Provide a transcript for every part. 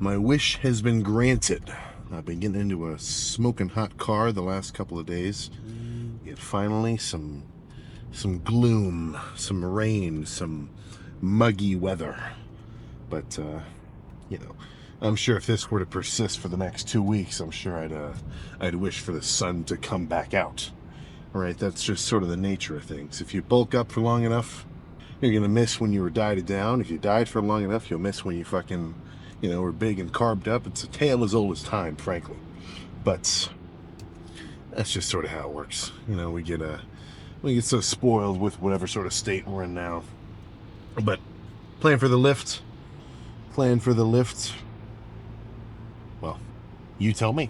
my wish has been granted. I've been getting into a smoking hot car the last couple of days. Yet finally some gloom, some rain, some muggy weather. But I'm sure if this were to persist for the next 2 weeks, I'm sure I'd wish for the sun to come back out. All right, that's just sort of the nature of things. If you bulk up for long enough, you're gonna miss when you were dieted down. If you died for long enough, you'll miss when you fucking, were big and carved up. It's a tale as old as time, frankly. But that's just sort of how it works. We get so spoiled with whatever sort of state we're in now. But plan for the lift. Well, you tell me.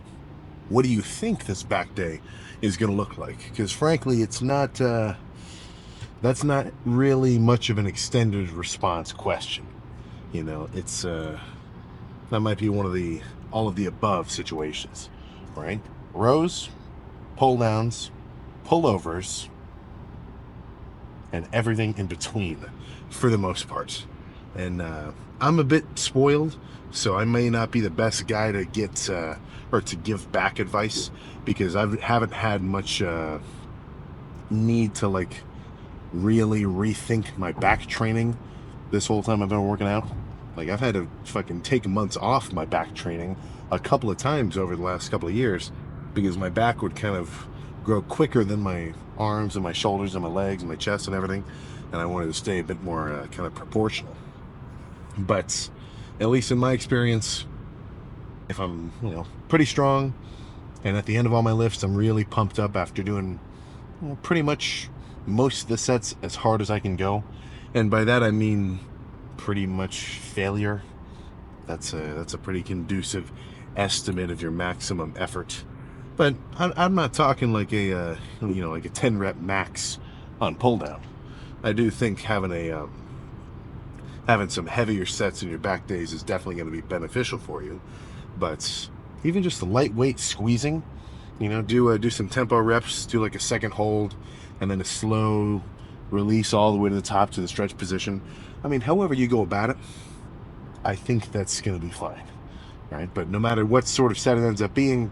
What do you think this back day is going to look like? Because frankly, it's not. That's not really much of an extended response question. It's that might be one of the all of the above situations, right? Rows, pull downs, pullovers, and everything in between, for the most part. And I'm a bit spoiled, so I may not be the best guy to get or to give back advice, because I haven't had much need to really rethink my back training this whole time I've been working out. I've had to fucking take months off my back training a couple of times over the last couple of years, because my back would kind of grow quicker than my arms and my shoulders and my legs and my chest and everything, and I wanted to stay a bit more kind of proportional. But at least in my experience, if I'm pretty strong, and at the end of all my lifts I'm really pumped up after doing pretty much most of the sets as hard as I can go, and by that I mean pretty much failure. That's a pretty conducive estimate of your maximum effort. But I'm not talking like a 10 rep max on pull down. I do think having some heavier sets in your back days is definitely going to be beneficial for you. But even just the lightweight squeezing, do some tempo reps, do a second hold, and then a slow release all the way to the top to the stretch position. I mean, however you go about it, I think that's going to be fine, right? But no matter what sort of set it ends up being,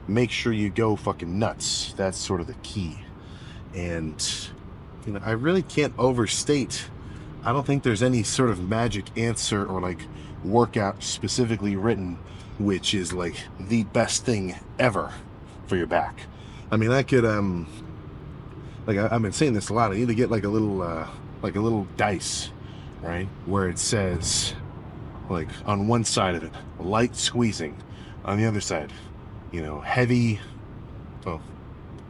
make sure you go fucking nuts. That's sort of the key. And I really can't overstate, I don't think there's any sort of magic answer or workout specifically written which is the best thing ever for your back. I mean, I could I've been saying this a lot. I need to get a little dice, right, where it says on one side of it light squeezing, on the other side heavy, well,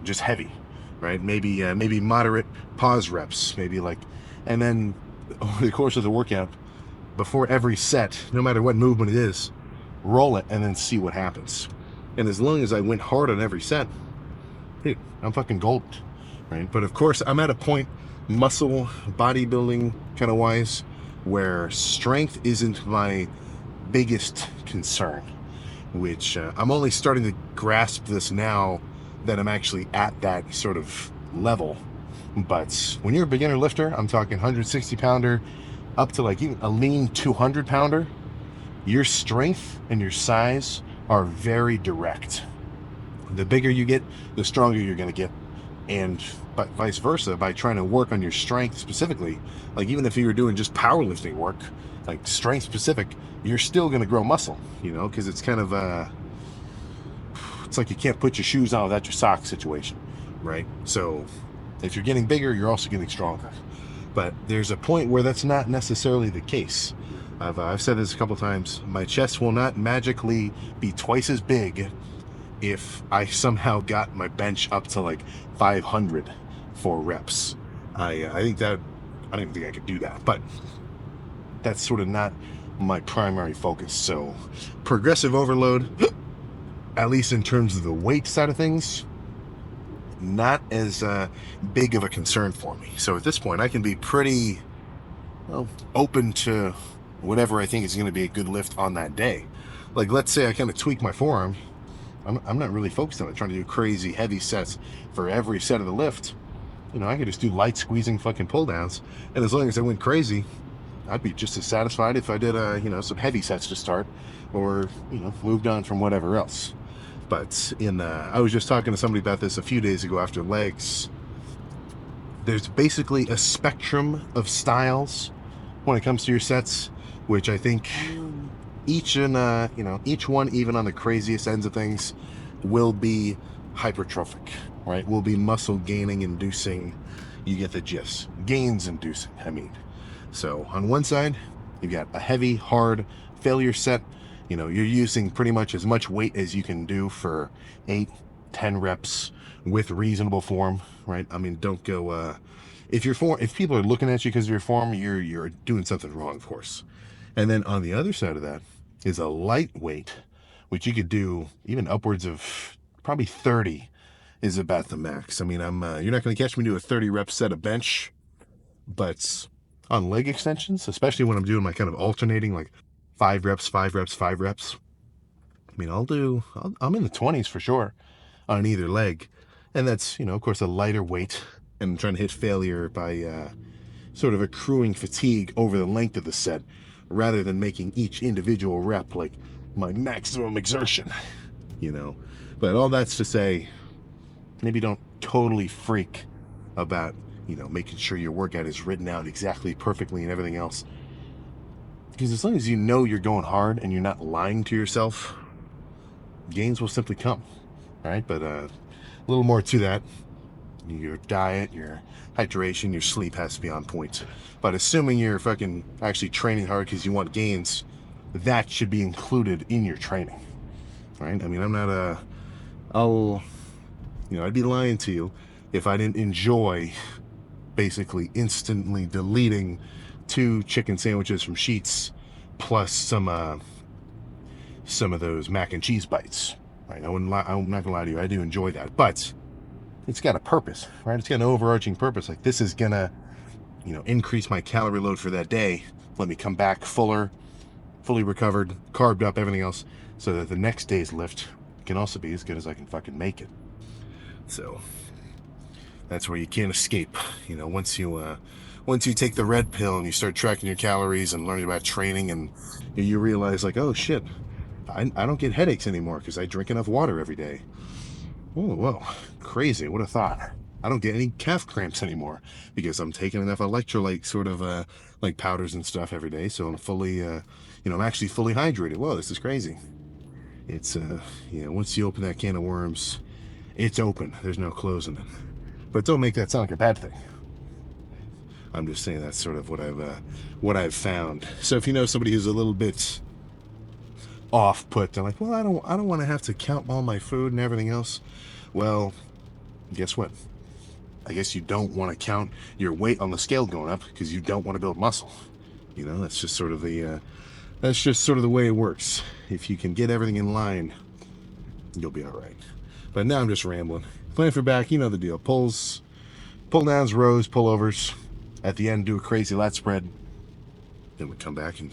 just heavy, right? Maybe moderate pause reps, and then over the course of the workout, before every set, no matter what movement it is, roll it and then see what happens. And as long as I went hard on every set, dude, I'm fucking golden, right? But of course, I'm at a point, muscle bodybuilding kind of wise, where strength isn't my biggest concern, which I'm only starting to grasp this now that I'm actually at that sort of level. But when you're a beginner lifter, I'm talking 160 pounder up to even a lean 200 pounder, your strength and your size are very direct. The bigger you get, the stronger you're going to get. And but vice versa, by trying to work on your strength specifically, even if you were doing just powerlifting work, strength specific, you're still going to grow muscle, because it's kind of it's like you can't put your shoes on without your socks situation, right? So if you're getting bigger, you're also getting stronger. But there's a point where that's not necessarily the case. I've said this a couple times. My chest will not magically be twice as big if I somehow got my bench up to 500 for reps. I don't even think I could do that, but that's sort of not my primary focus. So progressive overload, at least in terms of the weight side of things, not as big of a concern for me. So at this point, I can be pretty open to whatever I think is going to be a good lift on that day. Let's say I kind of tweak my forearm. I'm not really focused on it, trying to do crazy heavy sets for every set of the lift. I could just do light squeezing fucking pull downs, and as long as I went crazy, I'd be just as satisfied if I did, some heavy sets to start, or moved on from whatever else. But I was just talking to somebody about this a few days ago after legs. There's basically a spectrum of styles when it comes to your sets, which I think each one, even on the craziest ends of things, will be hypertrophic, right? Will be muscle gaining inducing. You get the gist. Gains inducing, I mean. So on one side, you've got a heavy, hard failure set. You're using pretty much as much weight as you can do for 8-10 reps with reasonable form, right? I mean, don't go, if people are looking at you because of your form, you're doing something wrong, of course. And then on the other side of that is a lightweight, which you could do even upwards of probably 30 is about the max. I mean, you're not going to catch me do a 30 rep set of bench, but on leg extensions, especially when I'm doing my kind of alternating, like 5 reps, 5 reps, 5 reps. I mean, I'm in the 20s for sure on either leg. And that's, of course, a lighter weight, and I'm trying to hit failure by sort of accruing fatigue over the length of the set rather than making each individual rep like my maximum exertion, you know. But all that's to say, maybe don't totally freak about, making sure your workout is written out exactly perfectly and everything else. Because as long as you know you're going hard and you're not lying to yourself, gains will simply come, right? But a little more to that. Your diet, your hydration, your sleep has to be on point. But assuming you're fucking actually training hard because you want gains, that should be included in your training, right? I mean, I'd be lying to you if I didn't enjoy basically instantly deleting 2 chicken sandwiches from Sheetz plus some of those mac and cheese bites, right? I'm not gonna lie to you, I do enjoy that, but it's got a purpose, right? It's got an overarching purpose. Like, this is gonna, increase my calorie load for that day. Let me come back fuller, fully recovered, carved up, everything else, so that the next day's lift can also be as good as I can fucking make it. So that's where you can't escape. Once you take the red pill and you start tracking your calories and learning about training, and you realize, like, oh shit, I don't get headaches anymore because I drink enough water every day. Whoa, crazy, what a thought. I don't get any calf cramps anymore because I'm taking enough electrolyte sort of like powders and stuff every day, so I'm fully I'm actually fully hydrated. Whoa, this is crazy. It's once you open that can of worms, it's open, there's no closing it. But don't make that sound like a bad thing. I'm just saying that's sort of what I've found. So if you know somebody who's a little bit off put, they're like, well, I don't want to have to count all my food and everything else. Well, guess what? I guess you don't want to count your weight on the scale going up because you don't want to build muscle. That's just sort of the way it works. If you can get everything in line, you'll be all right. But now I'm just rambling. Plan for back, you know the deal. Pulls, pull downs, rows, pullovers. At the end, do a crazy lat spread. Then we come back and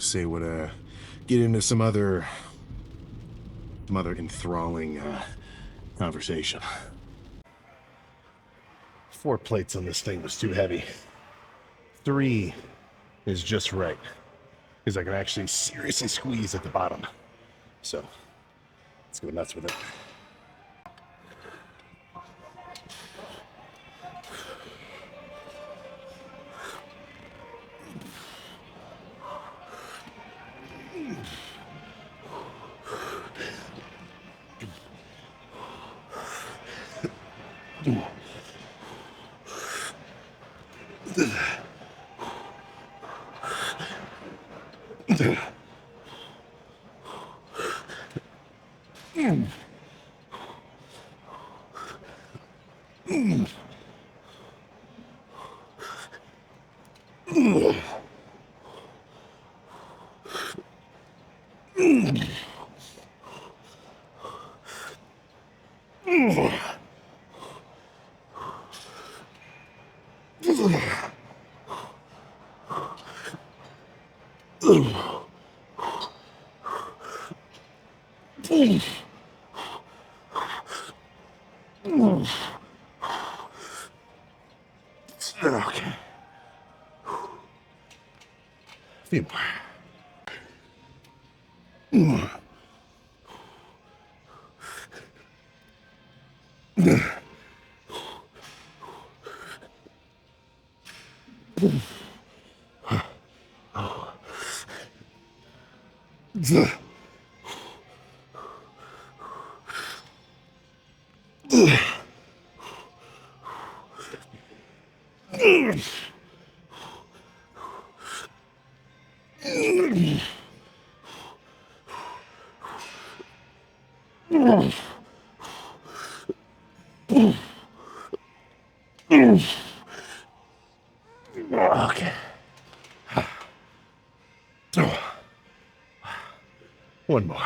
get into some other enthralling conversation. 4 plates on this thing was too heavy. 3 is just right, because I can actually seriously squeeze at the bottom. So let's go nuts with it. Okay. few more. Okay. One more.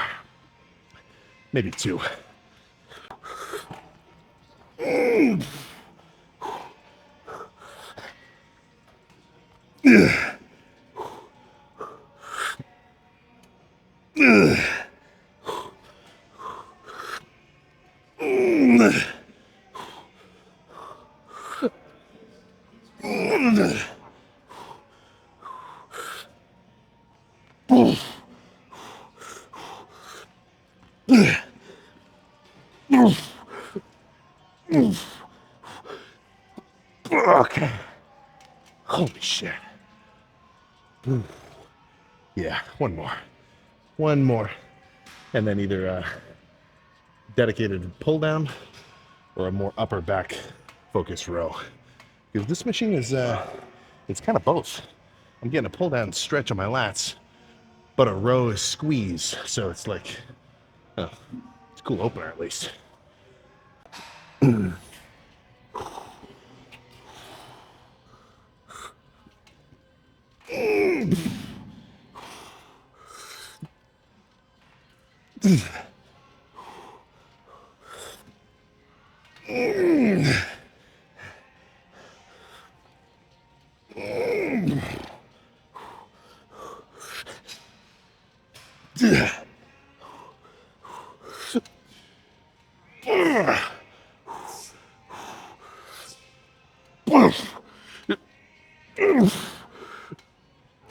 Maybe two. Okay. Holy shit. Yeah, one more. One more. And then either a dedicated pull down or a more upper back focus row. Because this machine is, it's kind of both. I'm getting a pull down stretch on my lats, but a row is squeeze. So it's like, oh, it's a cool opener at least.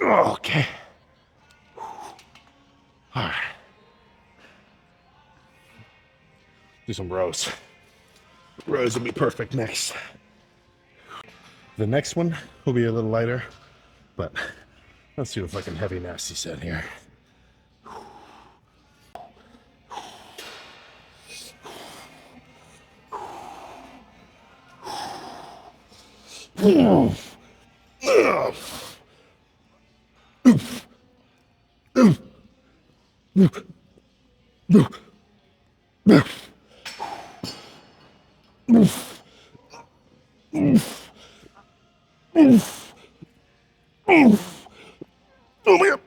Okay. All right. Do some rows. Rows will be perfect next. The next one will be a little lighter, but let's do a fucking heavy nasty set here. Oh my god.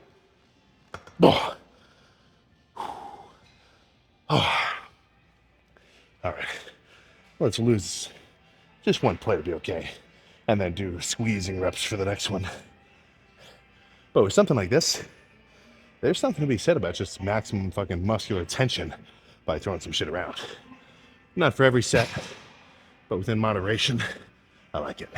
Oh. Oh. All right. Let's lose just one plate to be okay. And then do squeezing reps for the next one. But with something like this, there's something to be said about just maximum fucking muscular tension by throwing some shit around. Not for every set, but within moderation, I like it.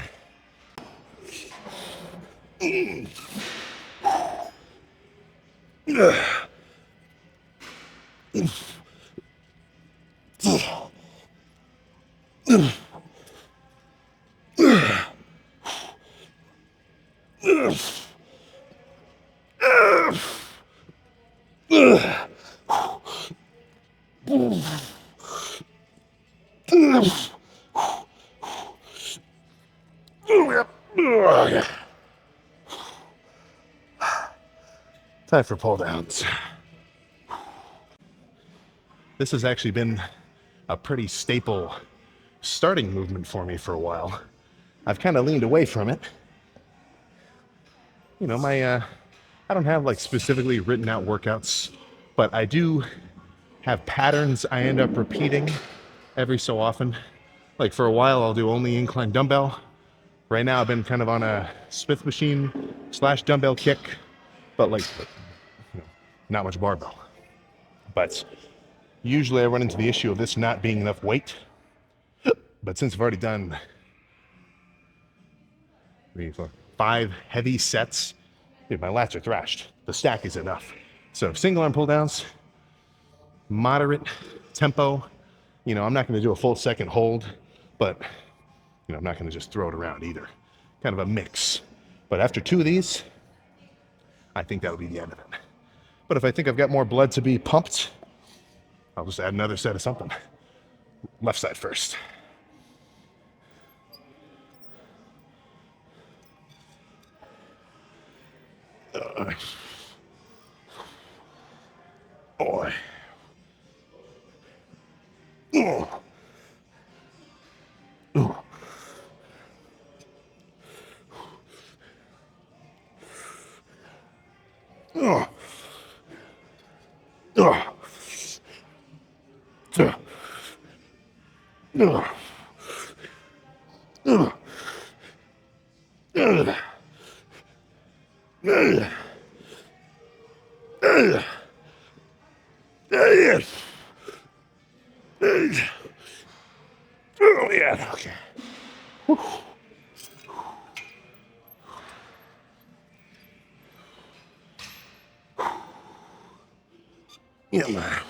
Time for pull downs. This has actually been a pretty staple starting movement for me for a while. I've kind of leaned away from it. You know, I don't have like specifically written out workouts, but I do have patterns I end up repeating every so often. Like for a while, I'll do only incline dumbbell. Right now, I've been kind of on a Smith machine / dumbbell kick, but like, you know, not much barbell. But usually I run into the issue of this not being enough weight. But since I've already done 5 heavy sets Dude, my lats are thrashed. The stack is enough. So single arm pull downs, moderate tempo. You know, I'm not going to do a full second hold, but you know, I'm not going to just throw it around either. Kind of a mix. But after 2 of these, I think that'll be the end of it. But if I think I've got more blood to be pumped, I'll just add another set of something. Left side first. Boy. Oh. Oh. Oh. Oh. Oh, yeah, okay. Whew. Yeah, man.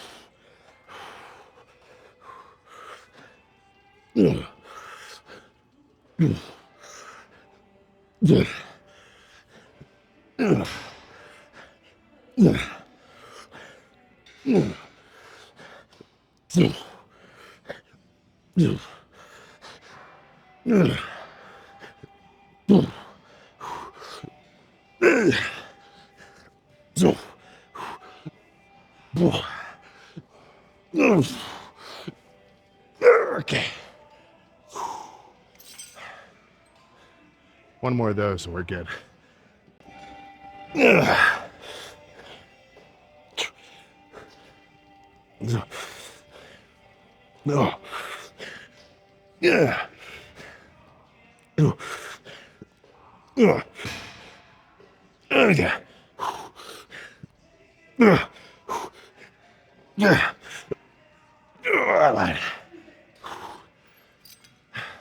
Okay. One more of those and we're good. No. Yeah. Okay.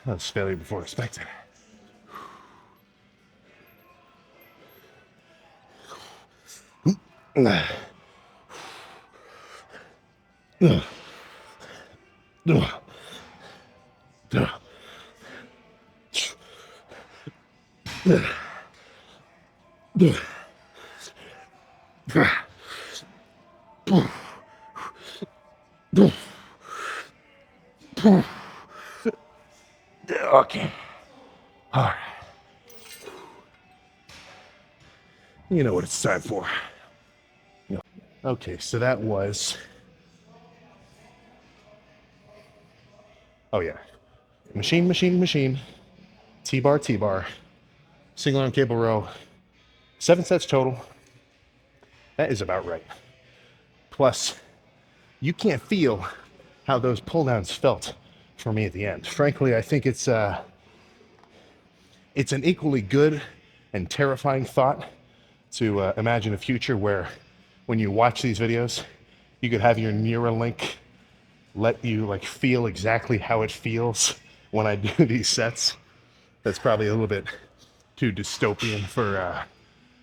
That was failure before expected. Okay. All right. You know what it's time for. Okay, so that was... Oh yeah. Machine, machine, machine. T-bar, T-bar. Single arm cable row. 7 sets total. That is about right. Plus, you can't feel how those pull downs felt for me at the end. Frankly, I think it's an equally good and terrifying thought to imagine a future where when you watch these videos, you could have your Neuralink let you like feel exactly how it feels when I do these sets. That's probably a little bit too dystopian for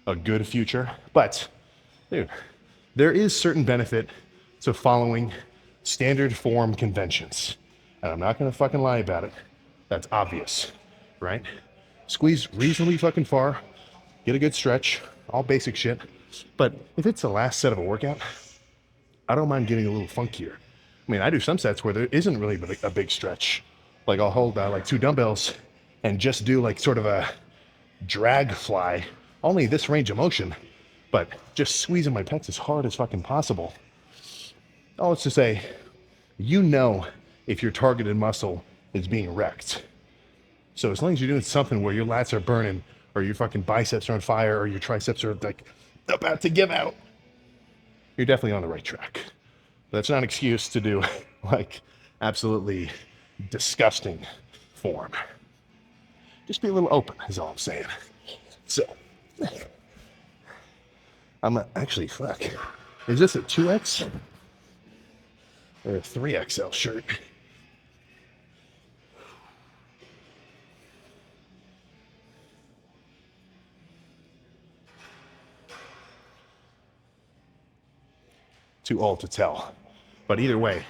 a good future. But, dude, there is certain benefit to following standard form conventions. And I'm not gonna fucking lie about it. That's obvious, right? Squeeze reasonably fucking far, get a good stretch, all basic shit. But if it's the last set of a workout, I don't mind getting a little funkier. I mean, I do some sets where there isn't really a big stretch. Like I'll hold like 2 dumbbells and just do like sort of a drag fly, only this range of motion, but just squeezing my pecs as hard as fucking possible. All it's to say, you know if your targeted muscle is being wrecked. So as long as you're doing something where your lats are burning, or your fucking biceps are on fire, or your triceps are like about to give out, you're definitely on the right track. That's not an excuse to do like absolutely disgusting form. Just be a little open is all I'm saying. So, actually, fuck. Is this a 2X or a 3XL shirt? too old to tell. But either way,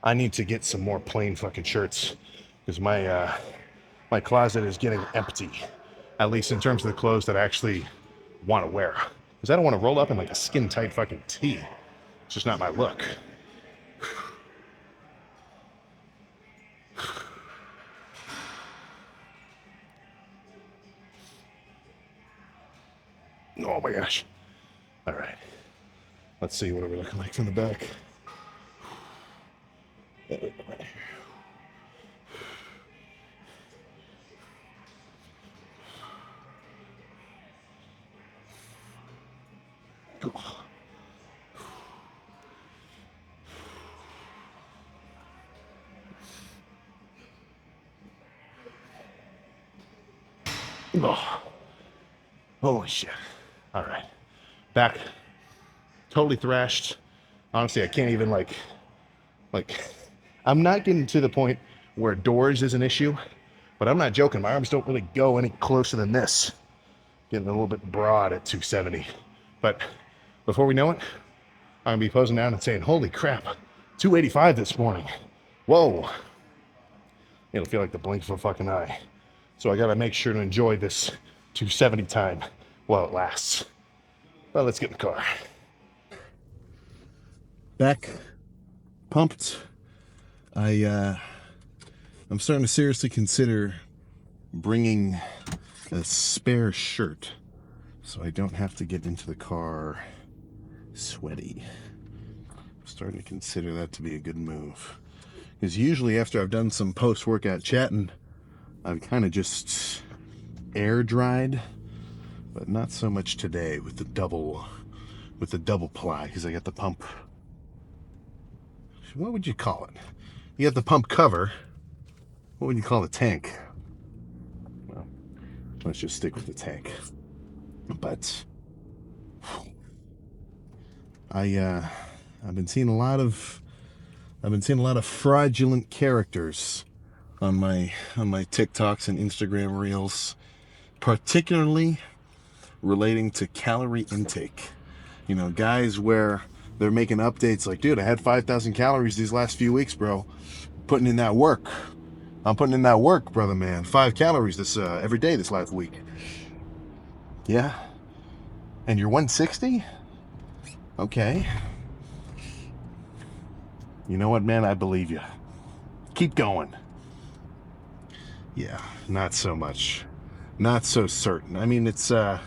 I need to get some more plain fucking shirts because my closet is getting empty, at least in terms of the clothes that I actually want to wear. Because I don't want to roll up in like a skin tight fucking tee. It's just not my look. Oh my gosh. All right. Let's see what are we looking like from the back. Oh, holy shit. All right. Back totally thrashed. Honestly, I can't even like I'm not getting to the point where doors is an issue, but I'm not joking. My arms don't really go any closer than this. Getting a little bit broad at 270. But before we know it, I'm gonna be posing down and saying, holy crap, 285 this morning. Whoa. It'll feel like the blink of a fucking eye. So I gotta make sure to enjoy this 270 time while it lasts. Well, let's get in the car. Back pumped. I'm starting to seriously consider bringing a spare shirt so I don't have to get into the car sweaty. I'm starting to consider that to be a good move. Because usually after I've done some post-workout chatting, I've kind of just air dried, but not so much today with the double ply, because I got the pump. What would you call it? You got the pump cover. What would you call the tank? Well, let's just stick with the tank. But I've been seeing a lot of fraudulent characters on my TikToks and Instagram reels, particularly relating to calorie intake. You know, guys where they're making updates like, dude, I had 5,000 calories these last few weeks, bro. Putting in that work. I'm putting in that work, brother, man. 5 calories this every day this last week. Yeah. And you're 160? Okay. You know what, man? I believe you. Keep going. Yeah, not so much. Not so certain. I mean, it's like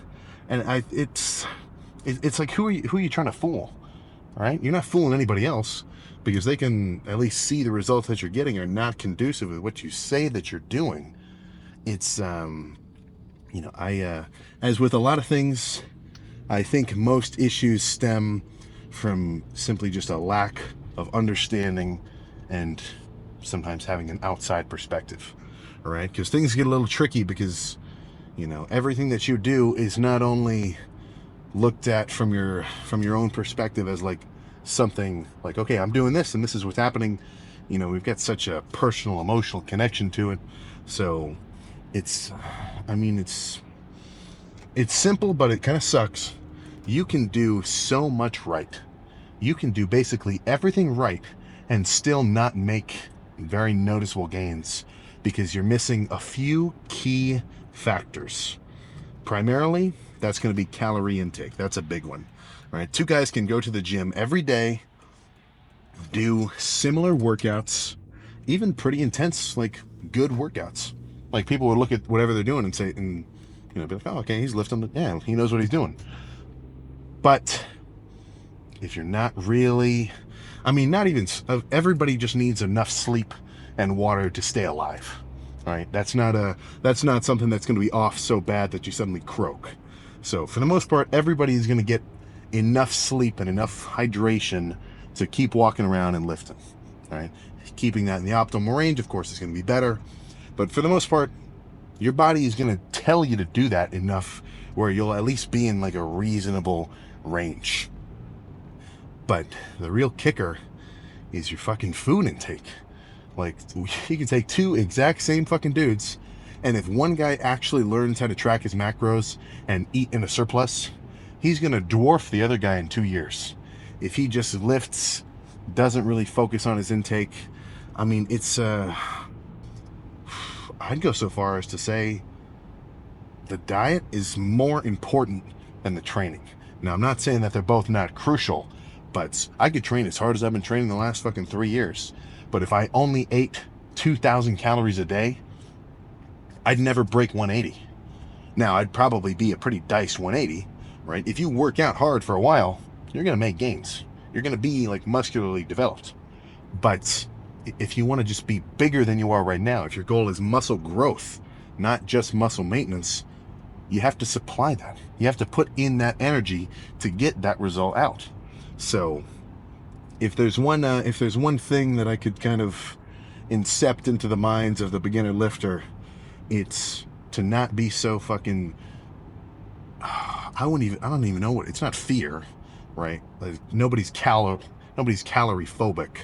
who are you trying to fool? All right? You're not fooling anybody else because they can at least see the results that you're getting are not conducive with what you say that you're doing. It's as with a lot of things, I think most issues stem from simply just a lack of understanding and sometimes having an outside perspective. All right? Because things get a little tricky because, everything that you do is not only looked at from your own perspective as like something like, okay, I'm doing this and this is what's happening. We've got such a personal, emotional connection to it. So it's simple, but it kind of sucks. You can do so much right. You can do basically everything right and still not make very noticeable gains because you're missing a few key factors. Primarily, that's going to be calorie intake. That's a big one. Right? 2 guys can go to the gym every day, do similar workouts, even pretty intense, like good workouts. Like people would look at whatever they're doing and say, and be like, oh, okay, he's lifting. Yeah, he knows what he's doing. But if you're not really, not even, everybody just needs enough sleep and water to stay alive. All right, that's not something that's going to be off so bad that you suddenly croak. So for the most part, everybody is going to get enough sleep and enough hydration to keep walking around and lifting. All right, keeping that in the optimal range, of course, is going to be better. But for the most part, your body is going to tell you to do that enough where you'll at least be in like a reasonable range. But the real kicker is your fucking food intake. Like, you can take 2 exact same fucking dudes, and if one guy actually learns how to track his macros and eat in a surplus, he's going to dwarf the other guy in 2 years. if he just lifts, doesn't really focus on his intake, I mean, it's I'd go so far as to say the diet is more important than the training. Now, I'm not saying that they're both not crucial, but I could train as hard as I've been training the last fucking 3 years. But if I only ate 2,000 calories a day, I'd never break 180. Now, I'd probably be a pretty diced 180, right? If you work out hard for a while, you're going to make gains. You're going to be like muscularly developed. But if you want to just be bigger than you are right now, if your goal is muscle growth, not just muscle maintenance, you have to supply that. You have to put in that energy to get that result out. So if there's one thing that I could kind of incept into the minds of the beginner lifter, it's to not be so fucking I don't even know what, it's not fear, right? Like nobody's calorie phobic,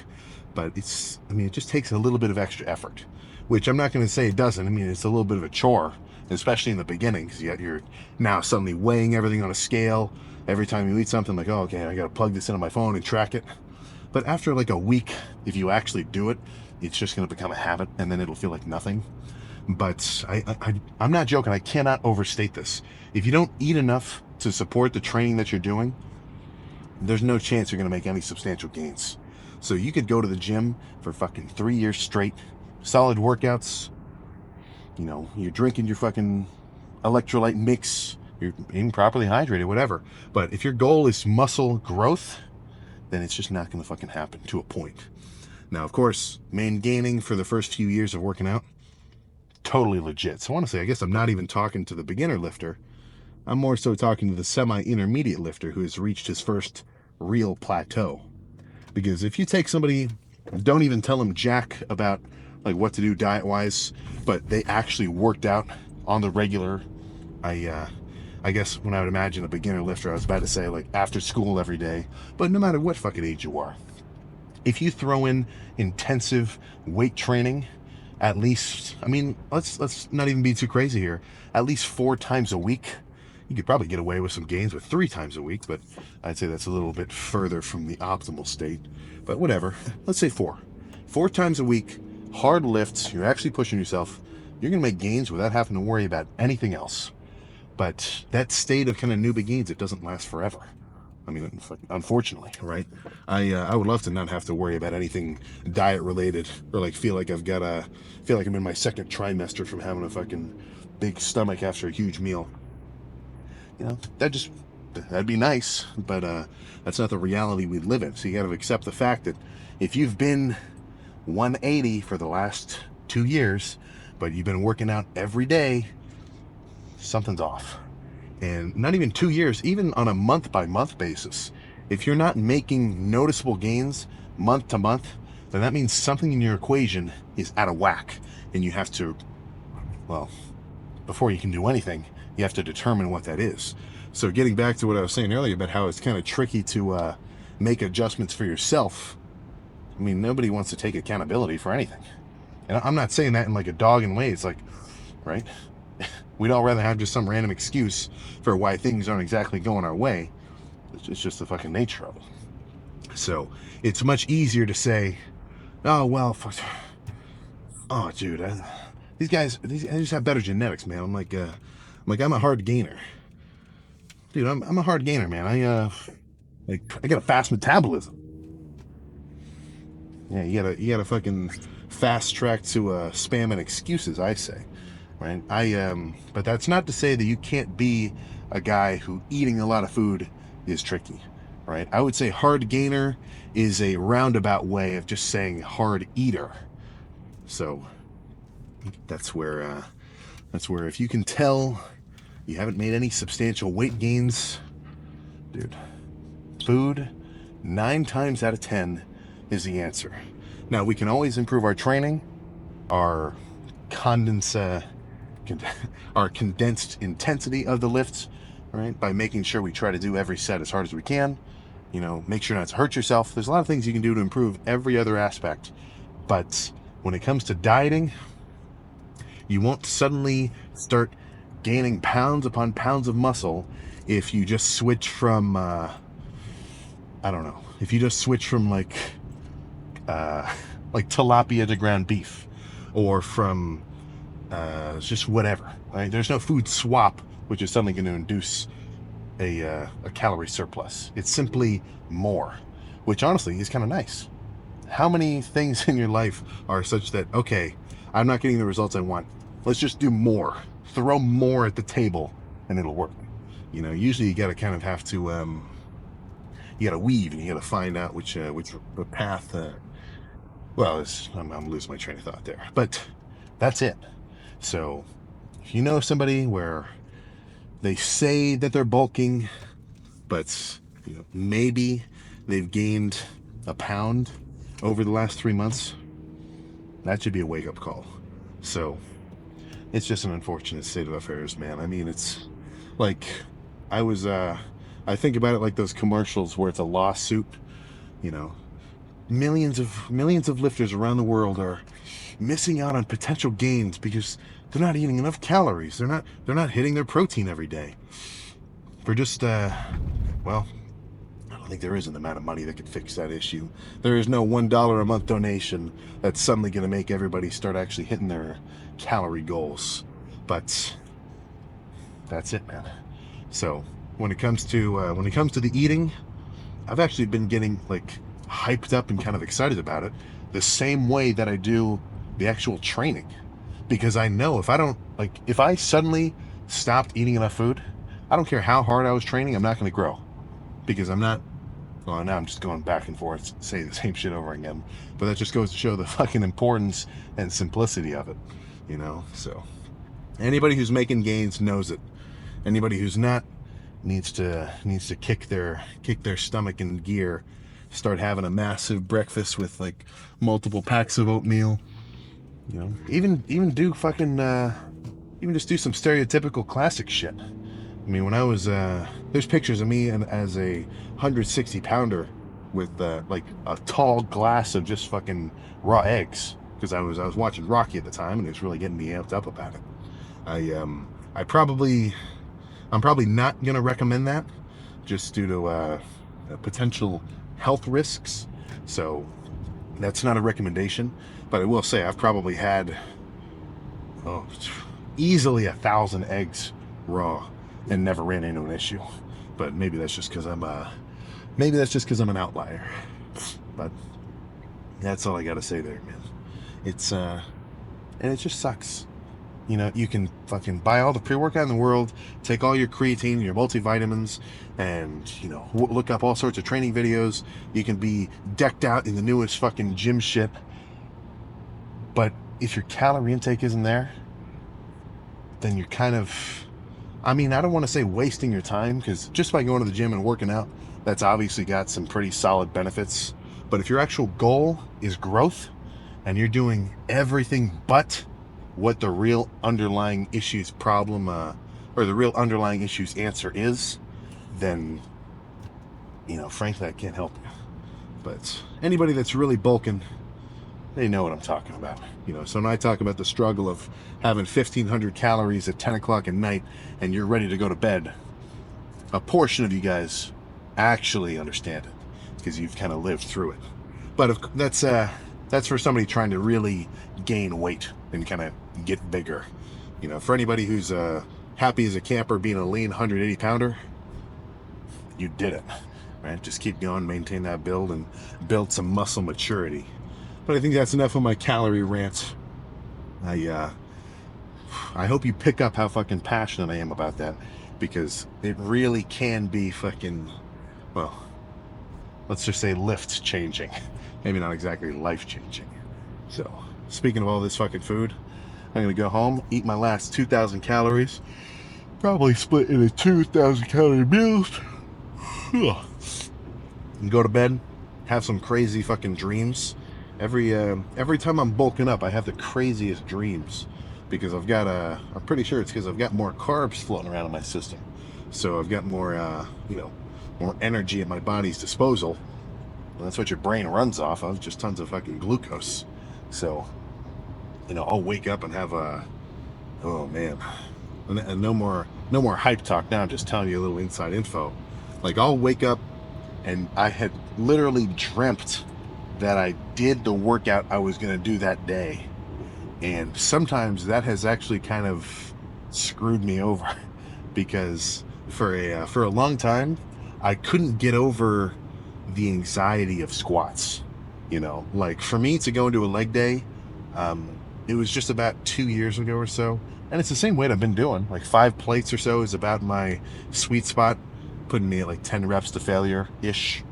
but it just takes a little bit of extra effort, which I'm not going to say it doesn't. I mean, it's a little bit of a chore, especially in the beginning, because you're now suddenly weighing everything on a scale every time you eat something, like, oh, okay, I got to plug this into my phone and track it. But after like a week, if you actually do it, it's just going to become a habit, and then it'll feel like nothing. But I'm not joking. I cannot overstate this. If you don't eat enough to support the training that you're doing, there's no chance you're going to make any substantial gains. So you could go to the gym for fucking 3 years straight, solid workouts, you're drinking your fucking electrolyte mix, you're being properly hydrated, whatever. But if your goal is muscle growth, then it's just not going to fucking happen to a point. Now, of course, main gaining for the first few years of working out, totally legit. So honestly, I guess I'm not even talking to the beginner lifter. I'm more so talking to the semi-intermediate lifter who has reached his first real plateau. Because if you take somebody, don't even tell them jack about like what to do diet-wise, but they actually worked out on the regular. I guess when I would imagine a beginner lifter, I was about to say like after school every day, but no matter what fucking age you are, if you throw in intensive weight training, at least, I mean, let's not even be too crazy here, at least 4 times a week, you could probably get away with some gains with 3 times a week, but I'd say that's a little bit further from the optimal state. But whatever, let's say 4. 4 times a week, hard lifts, you're actually pushing yourself, you're going to make gains without having to worry about anything else. But that state of kind of newbie gains, it doesn't last forever. I mean, unfortunately, right? I would love to not have to worry about anything diet related, or like feel like I'm in my second trimester from having a fucking big stomach after a huge meal. That'd be nice, but that's not the reality we live in. So you got to accept the fact that if you've been 180 for the last 2 years, but you've been working out every day, something's off. And not even 2 years, even on a month by month basis, if you're not making noticeable gains month to month, then that means something in your equation is out of whack, and you have to, well, before you can do anything, you have to determine what that is. So getting back to what I was saying earlier about how it's kind of tricky to make adjustments for yourself, I mean, nobody wants to take accountability for anything. And I'm not saying that in like a dogging way. It's like, right? We'd all rather have just some random excuse for why things aren't exactly going our way. It's just the fucking nature of it. So it's much easier to say, oh, well, fuck. Oh, dude, these guys, they just have better genetics, man. I'm I'm a hard gainer. Dude, I'm a hard gainer, man. I got a fast metabolism. Yeah, you gotta fucking fast track to spam and excuses, I say. Right? But that's not to say that you can't be a guy who eating a lot of food is tricky, right? I would say hard gainer is a roundabout way of just saying hard eater. So that's where if you can tell you haven't made any substantial weight gains, dude, food 9 times out of 10 is the answer. Now we can always improve our training, our condensed intensity of the lifts, right? By making sure we try to do every set as hard as we can. Make sure not to hurt yourself. There's a lot of things you can do to improve every other aspect. But when it comes to dieting, you won't suddenly start gaining pounds upon pounds of muscle if you just switch from I don't know, if you just switch from like tilapia to ground beef, or from just whatever, right? There's no food swap, which is suddenly going to induce a calorie surplus. It's simply more, which honestly is kind of nice. How many things in your life are such that, okay, I'm not getting the results I want, let's just do more, throw more at the table, and it'll work. Usually you got to kind of have to you got to weave, and you got to find out which the path. Well, I'm losing my train of thought there, but that's it. So if you know somebody where they say that they're bulking, but maybe they've gained a pound over the last 3 months, that should be a wake-up call. So it's just an unfortunate state of affairs, man. I mean, it's like I think about it like those commercials where it's a lawsuit. you know millions of lifters around the world are missing out on potential gains because they're not eating enough calories. They're not hitting their protein every day. For just well, I don't think there is an amount of money that could fix that issue. There is no $1 a month donation that's suddenly going to make everybody start actually hitting their calorie goals. But that's it, man. So when it comes to the eating, I've actually been getting like hyped up and kind of excited about it the same way that I do the actual training, because I know if I suddenly stopped eating enough food, I don't care how hard I was training, I'm not going to grow, because I'm not. Well, now I'm just going back and forth, say the same shit over again, but that just goes to show the fucking importance and simplicity of it. So anybody who's making gains knows it. Anybody who's not needs to kick their stomach in gear, start having a massive breakfast with like multiple packs of oatmeal. Even do fucking even just do some stereotypical classic shit. I mean, when I was there's pictures of me and as a 160 pounder with like a tall glass of just fucking raw eggs, because I was watching Rocky at the time, and it was really getting me amped up about it. I'm probably not gonna recommend that, just due to potential health risks. So that's not a recommendation. But I will say I've probably had easily 1,000 eggs raw and never ran into an issue. But maybe that's just because I'm an outlier. But that's all I gotta say there, man. It's and it just sucks. You can fucking buy all the pre-workout in the world, take all your creatine, your multivitamins, and look up all sorts of training videos. You can be decked out in the newest fucking gym shit, but if your calorie intake isn't there, then you're kind of, I mean, I don't want to say wasting your time, because just by going to the gym and working out, that's obviously got some pretty solid benefits. But if your actual goal is growth, and you're doing everything but what the real underlying issues problem or the real underlying issues answer is, then frankly I can't help you. But anybody that's really bulking, they know what I'm talking about. So when I talk about the struggle of having 1,500 calories at 10 o'clock at night and you're ready to go to bed, a portion of you guys actually understand it, because you've kind of lived through it. But if that's for somebody trying to really gain weight and kind of get bigger. For anybody who's happy as a camper being a lean 180 pounder, you did it, right? Just keep going, maintain that build, and build some muscle maturity. But I think that's enough of my calorie rant. I hope you pick up how fucking passionate I am about that, because it really can be fucking, well, let's just say lift changing. Maybe not exactly life changing. So, speaking of all this fucking food, I'm gonna go home, eat my last 2,000 calories, probably split into 2,000 calorie meals, and go to bed, have some crazy fucking dreams. Every time I'm bulking up, I have the craziest dreams, because I'm pretty sure it's because I've got more carbs floating around in my system. So I've got more, more energy at my body's disposal. And that's what your brain runs off of, just tons of fucking glucose. So, I'll wake up and have oh man, and no more hype talk now, just telling you a little inside info. Like, I'll wake up and I had literally dreamt that I did the workout I was going to do that day. And sometimes that has actually kind of screwed me over because for a long time I couldn't get over the anxiety of squats. Like for me to go into a leg day, um, it was just about 2 years ago or so, and it's the same weight I've been doing. Like 5 plates or so is about my sweet spot, putting me at like 10 reps to failure ish.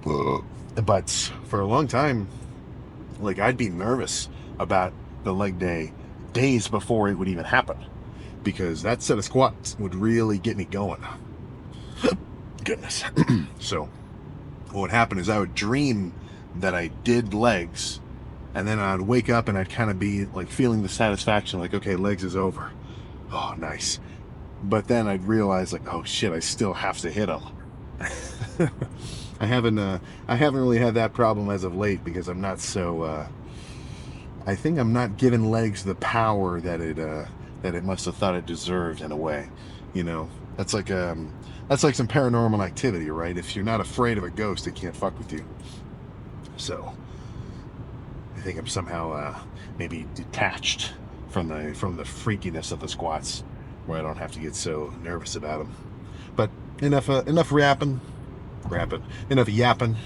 But for a long time, like I'd be nervous about the leg day days before it would even happen because that set of squats would really get me going. Goodness. So what would happen is I would dream that I did legs, and then I'd wake up and I'd kind of be like feeling the satisfaction, like, okay, legs is over. Oh, nice. But then I'd realize, like, oh shit, I still have to hit them. I haven't really had that problem as of late because I'm not so. I think I'm not giving legs the power that it must have thought it deserved in a way. You know, that's like some paranormal activity, right? If you're not afraid of a ghost, it can't fuck with you. So I think I'm somehow maybe detached from the freakiness of the squats, where I don't have to get so nervous about them. But enough rapping, enough yapping.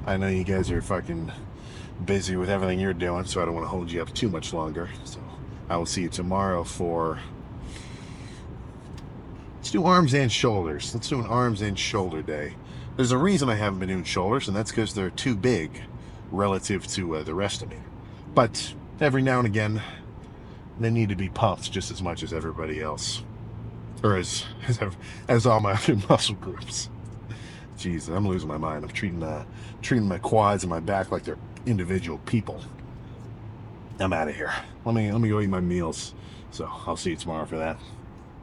I know you guys are fucking busy with everything you're doing, so I don't want to hold you up too much longer. So I will see you tomorrow for. Let's do arms and shoulders. Let's do an arms and shoulder day. There's a reason I haven't been doing shoulders, and that's because they're too big relative to the rest of me. But every now and again, they need to be pumped just as much as everybody else, or as all my other muscle groups. Jeez, I'm losing my mind. I'm treating my quads and my back like they're individual people. I'm out of here. Let me go eat my meals. So I'll see you tomorrow for that.